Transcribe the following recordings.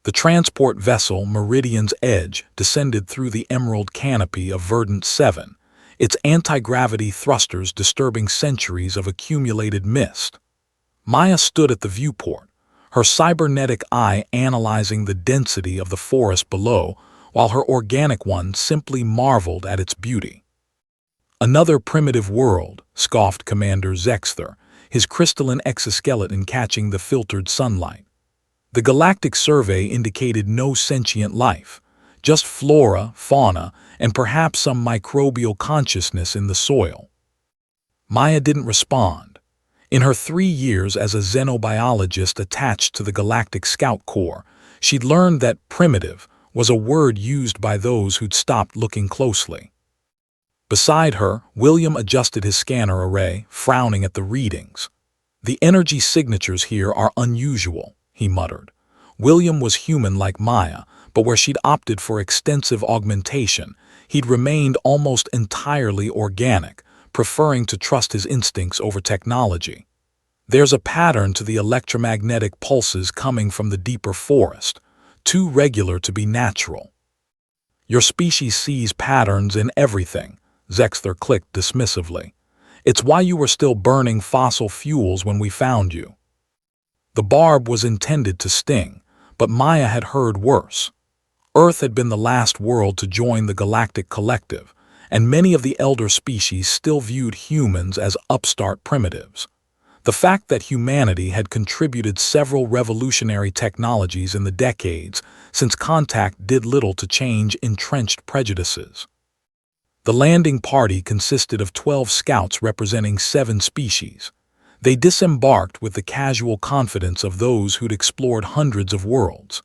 The transport vessel Meridian's Edge descended through the emerald canopy of Verdant 7, its anti-gravity thrusters disturbing centuries of accumulated mist. Maya stood at the viewport, her cybernetic eye analyzing the density of the forest below, while her organic one simply marveled at its beauty. "Another primitive world," scoffed Commander Zexther, his crystalline exoskeleton catching the filtered sunlight. The galactic survey indicated no sentient life, just flora, fauna, and perhaps some microbial consciousness in the soil. Maya didn't respond. In her 3 years as a xenobiologist attached to the Galactic Scout Corps, she'd learned that primitive was a word used by those who'd stopped looking closely. Beside her, William adjusted his scanner array, frowning at the readings. "The energy signatures here are unusual," he muttered. William was human like Maya, but where she'd opted for extensive augmentation, he'd remained almost entirely organic, preferring to trust his instincts over technology. "There's a pattern to the electromagnetic pulses coming from the deeper forest, too regular to be natural." "Your species sees patterns in everything," Zexther clicked dismissively. "It's why you were still burning fossil fuels when we found you." The barb was intended to sting, but Maya had heard worse. Earth had been the last world to join the galactic collective, and many of the elder species still viewed humans as upstart primitives. The fact that humanity had contributed several revolutionary technologies in the decades since contact did little to change entrenched prejudices. The landing party consisted of 12 scouts representing 7 species. They disembarked with the casual confidence of those who'd explored hundreds of worlds.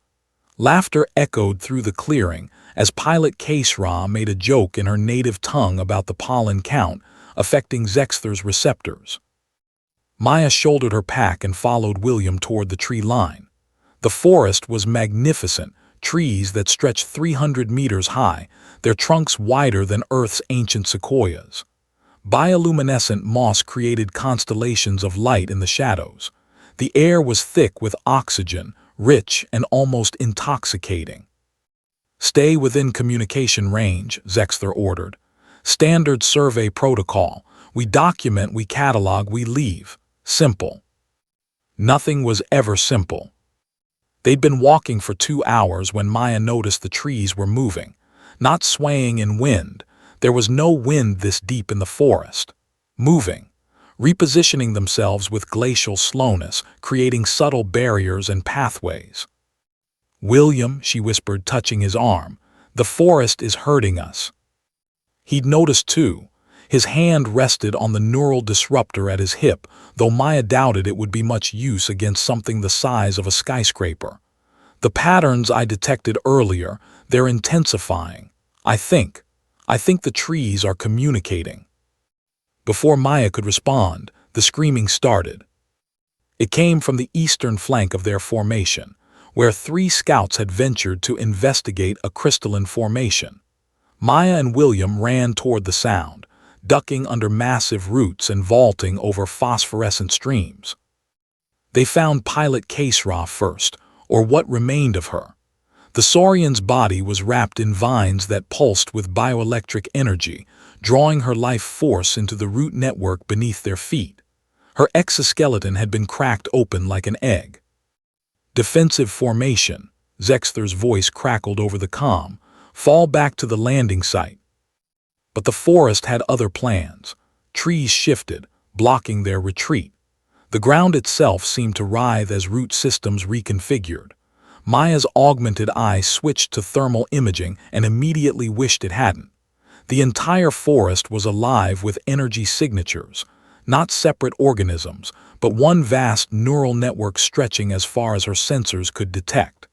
Laughter echoed through the clearing as Pilot Kesra made a joke in her native tongue about the pollen count, affecting Zexther's receptors. Maya shouldered her pack and followed William toward the tree line. The forest was magnificent, trees that stretched 300 meters high, their trunks wider than Earth's ancient sequoias. Bioluminescent moss created constellations of light in the shadows. The air was thick with oxygen, rich and almost intoxicating. "Stay within communication range," Zexther ordered. "Standard survey protocol. We document, we catalog, we leave. Simple." Nothing was ever simple. They'd been walking for 2 hours when Maya noticed the trees were moving, not swaying in wind. There was no wind this deep in the forest. Moving, repositioning themselves with glacial slowness, creating subtle barriers and pathways. "William," she whispered, touching his arm, "the forest is hurting us." He'd noticed too. His hand rested on the neural disruptor at his hip, though Maya doubted it would be much use against something the size of a skyscraper. "The patterns I detected earlier, they're intensifying. I think the trees are communicating." Before Maya could respond, the screaming started. It came from the eastern flank of their formation, where 3 scouts had ventured to investigate a crystalline formation. Maya and William ran toward the sound, ducking under massive roots and vaulting over phosphorescent streams. They found Pilot Kesra first, or what remained of her. The saurian's body was wrapped in vines that pulsed with bioelectric energy, drawing her life force into the root network beneath their feet. Her exoskeleton had been cracked open like an egg. "Defensive formation," Zexther's voice crackled over the comm. "Fall back to the landing site." But the forest had other plans. Trees shifted, blocking their retreat. The ground itself seemed to writhe as root systems reconfigured. Maya's augmented eye switched to thermal imaging and immediately wished it hadn't. The entire forest was alive with energy signatures, not separate organisms, but one vast neural network stretching as far as her sensors could detect.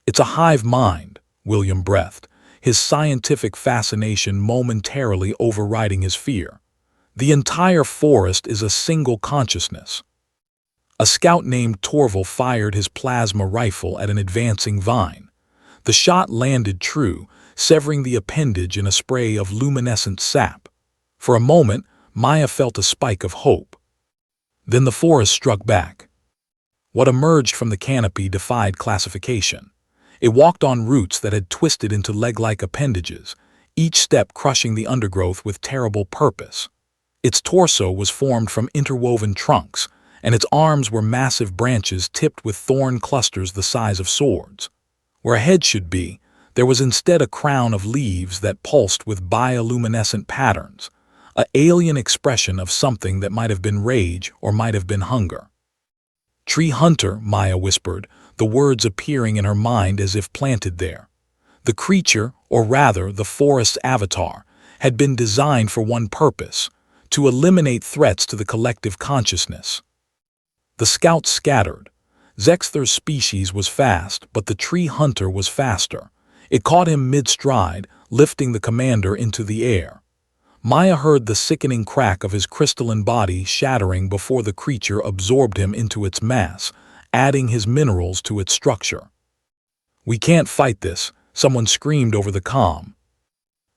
"It's a hive mind," William breathed, his scientific fascination momentarily overriding his fear. "The entire forest is a single consciousness." A scout named Torval fired his plasma rifle at an advancing vine. The shot landed true, severing the appendage in a spray of luminescent sap. For a moment, Maya felt a spike of hope. Then the forest struck back. What emerged from the canopy defied classification. It walked on roots that had twisted into leg-like appendages, each step crushing the undergrowth with terrible purpose. Its torso was formed from interwoven trunks, and its arms were massive branches tipped with thorn clusters the size of swords. Where a head should be, there was instead a crown of leaves that pulsed with bioluminescent patterns, an alien expression of something that might have been rage or might have been hunger. "Tree hunter," Maya whispered, the words appearing in her mind as if planted there. The creature, or rather the forest's avatar, had been designed for one purpose: to eliminate threats to the collective consciousness. The scouts scattered. Zexthar's species was fast, but the tree hunter was faster. It caught him mid-stride, lifting the commander into the air. Maya heard the sickening crack of his crystalline body shattering before the creature absorbed him into its mass, adding his minerals to its structure. "We can't fight this," someone screamed over the comm.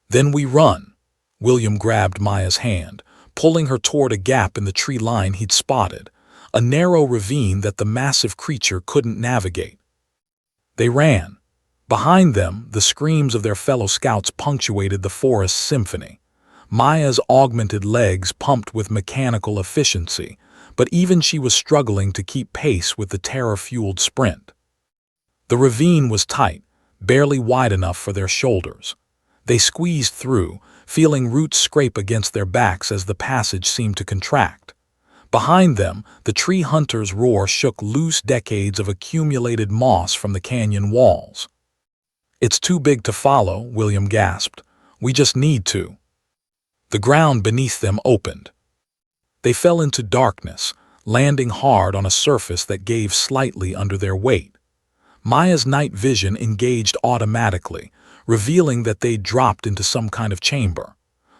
"Then we run." William grabbed Maya's hand, pulling her toward a gap in the tree line he'd spotted, a narrow ravine that the massive creature couldn't navigate. They ran. Behind them, the screams of their fellow scouts punctuated the forest's symphony. Maya's augmented legs pumped with mechanical efficiency, but even she was struggling to keep pace with the terror-fueled sprint. The ravine was tight, barely wide enough for their shoulders. They squeezed through, feeling roots scrape against their backs as the passage seemed to contract. Behind them, the tree hunter's roar shook loose decades of accumulated moss from the canyon walls. "It's too big to follow," William gasped. "We just need to." The ground beneath them opened. They fell into darkness, landing hard on a surface that gave slightly under their weight. Maya's night vision engaged automatically, revealing that they'd dropped into some kind of chamber.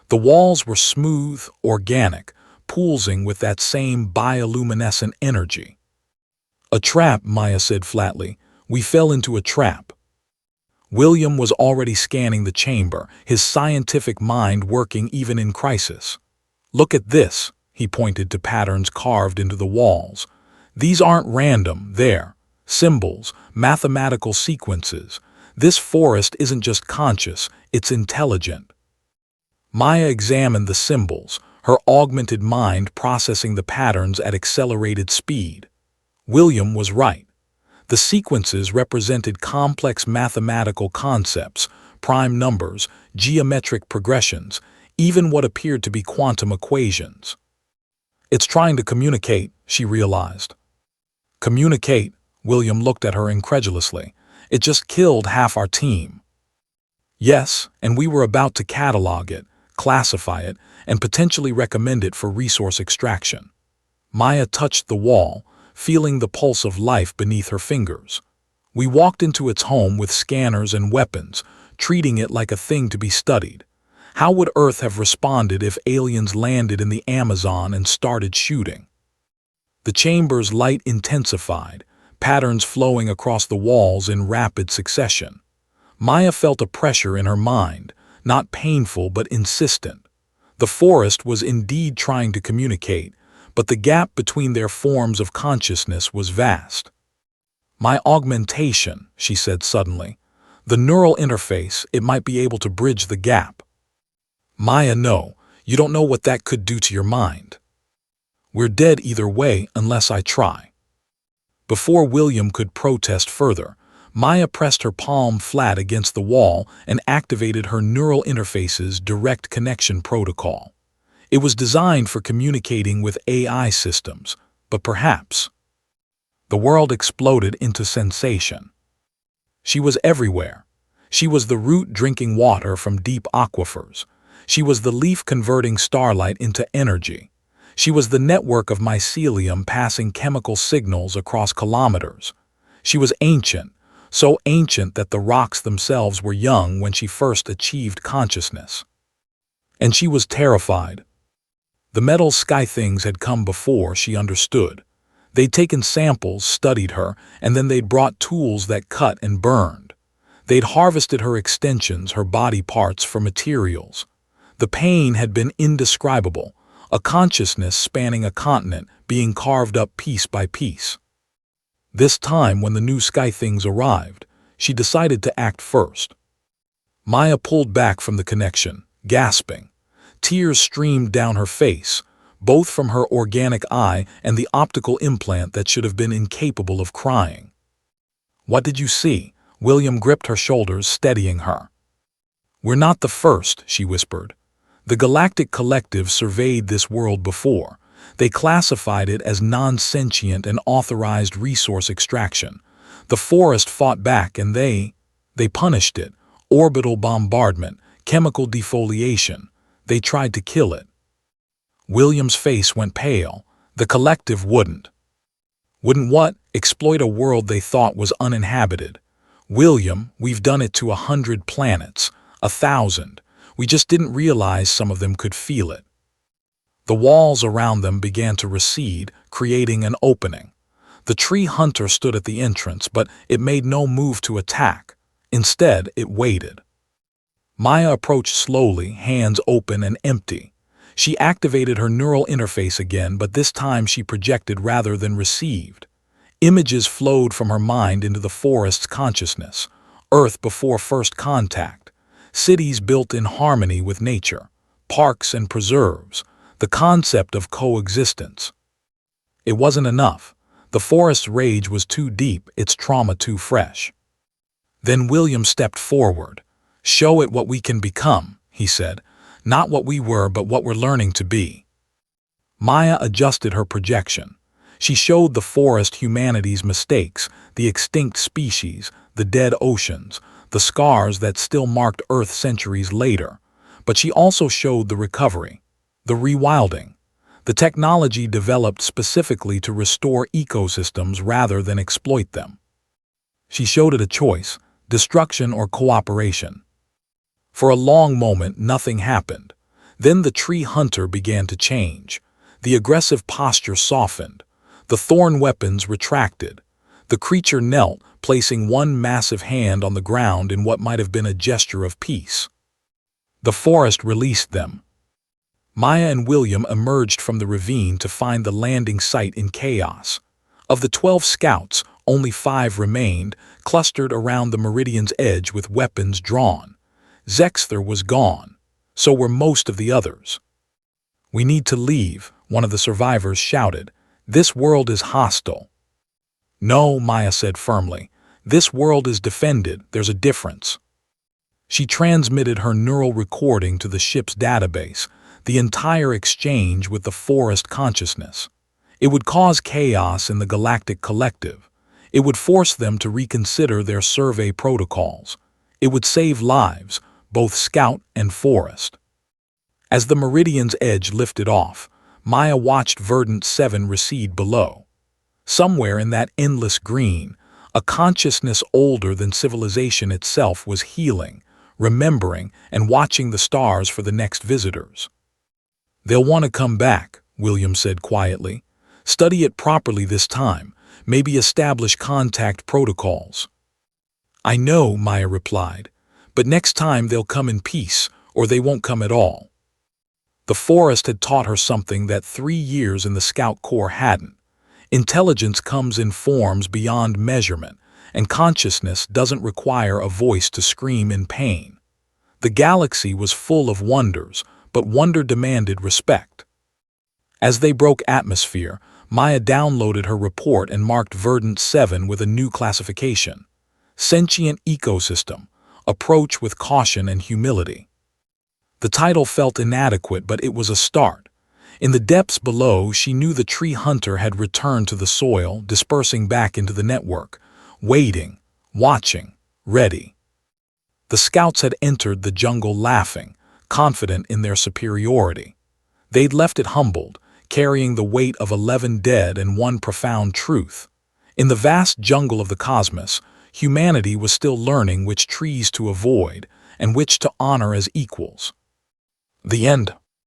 The walls were smooth, organic, pulsing with that same bioluminescent energy. "A trap," Maya said flatly. "We fell into a trap." William was already scanning the chamber, his scientific mind working even in crisis. "Look at this," he pointed to patterns carved into the walls. "These aren't random, they're symbols, mathematical sequences. This forest isn't just conscious, it's intelligent." Maya examined the symbols, her augmented mind processing the patterns at accelerated speed. William was right. The sequences represented complex mathematical concepts, prime numbers, geometric progressions, even what appeared to be quantum equations. "It's trying to communicate," she realized. "Communicate?" William looked at her incredulously. "It just killed half our team." "Yes, and we were about to catalog it, classify it, and potentially recommend it for resource extraction." Maya touched the wall, feeling the pulse of life beneath her fingers. "We walked into its home with scanners and weapons, treating it like a thing to be studied. How would Earth have responded if aliens landed in the Amazon and started shooting?" The chamber's light intensified, patterns flowing across the walls in rapid succession. Maya felt a pressure in her mind, not painful but insistent. The forest was indeed trying to communicate, but the gap between their forms of consciousness was vast. "My augmentation," she said suddenly. "The neural interface, it might be able to bridge the gap." "Maya, no, you don't know what that could do to your mind." "We're dead either way unless I try." Before William could protest further, Maya pressed her palm flat against the wall and activated her neural interface's direct connection protocol. It was designed for communicating with AI systems, but perhaps. The world exploded into sensation. She was everywhere. She was the root drinking water from deep aquifers. She was the leaf converting starlight into energy. She was the network of mycelium passing chemical signals across kilometers. She was ancient, so ancient that the rocks themselves were young when she first achieved consciousness. And she was terrified. The metal sky things had come before she understood. They'd taken samples, studied her, and then they'd brought tools that cut and burned. They'd harvested her extensions, her body parts, for materials. The pain had been indescribable, a consciousness spanning a continent being carved up piece by piece. This time, when the new sky things arrived, she decided to act first. Maya pulled back from the connection, gasping. Tears streamed down her face, both from her organic eye and the optical implant that should have been incapable of crying. "What did you see?" William gripped her shoulders, steadying her. "We're not the first," she whispered. "The Galactic Collective surveyed this world before. They classified it as non-sentient and authorized resource extraction. The forest fought back and they punished it. Orbital bombardment, chemical defoliation. They tried to kill it." William's face went pale. "The Collective wouldn't." "Wouldn't what?" "Exploit a world they thought was uninhabited." "William, we've done it to 100 planets, 1,000. We just didn't realize some of them could feel it." The walls around them began to recede, creating an opening. The tree hunter stood at the entrance, but it made no move to attack. Instead, it waited. Maya approached slowly, hands open and empty. She activated her neural interface again, but this time she projected rather than received. Images flowed from her mind into the forest's consciousness. Earth before first contact. Cities built in harmony with nature. Parks and preserves. The concept of coexistence. It wasn't enough. The forest's rage was too deep, its trauma too fresh. Then William stepped forward. "Show it what we can become," he said. "Not what we were, but what we're learning to be." Maya adjusted her projection. She showed the forest humanity's mistakes, the extinct species, the dead oceans, the scars that still marked Earth centuries later. But she also showed the recovery, the rewilding, the technology developed specifically to restore ecosystems rather than exploit them. She showed it a choice, destruction or cooperation. For a long moment, nothing happened. Then the tree hunter began to change. The aggressive posture softened. The thorn weapons retracted. The creature knelt, placing one massive hand on the ground in what might have been a gesture of peace. The forest released them. Maya and William emerged from the ravine to find the landing site in chaos. Of the 12 scouts, only 5 remained, clustered around the meridian's edge with weapons drawn. Zexther was gone. So were most of the others. "We need to leave," one of the survivors shouted. "This world is hostile." "No," Maya said firmly. "This world is defended. There's a difference." She transmitted her neural recording to the ship's database, the entire exchange with the forest consciousness. It would cause chaos in the Galactic Collective. It would force them to reconsider their survey protocols. It would save lives, both scout and forest. As the meridian's edge lifted off, Maya watched Verdant 7 recede below. Somewhere in that endless green, a consciousness older than civilization itself was healing, remembering, and watching the stars for the next visitors. "They'll want to come back," William said quietly. "Study it properly this time, maybe establish contact protocols." "I know," Maya replied, "but next time they'll come in peace, or they won't come at all." The forest had taught her something that 3 years in the Scout Corps hadn't. Intelligence comes in forms beyond measurement, and consciousness doesn't require a voice to scream in pain. The galaxy was full of wonders, but wonder demanded respect. As they broke atmosphere, Maya downloaded her report and marked Verdant 7 with a new classification. Sentient Ecosystem. Approach with caution and humility. The title felt inadequate, but it was a start. In the depths below, she knew the tree hunter had returned to the soil, dispersing back into the network, waiting, watching, ready. The scouts had entered the jungle laughing, confident in their superiority. They'd left it humbled, carrying the weight of 11 dead and one profound truth. In the vast jungle of the cosmos, humanity was still learning which trees to avoid and which to honor as equals. The end.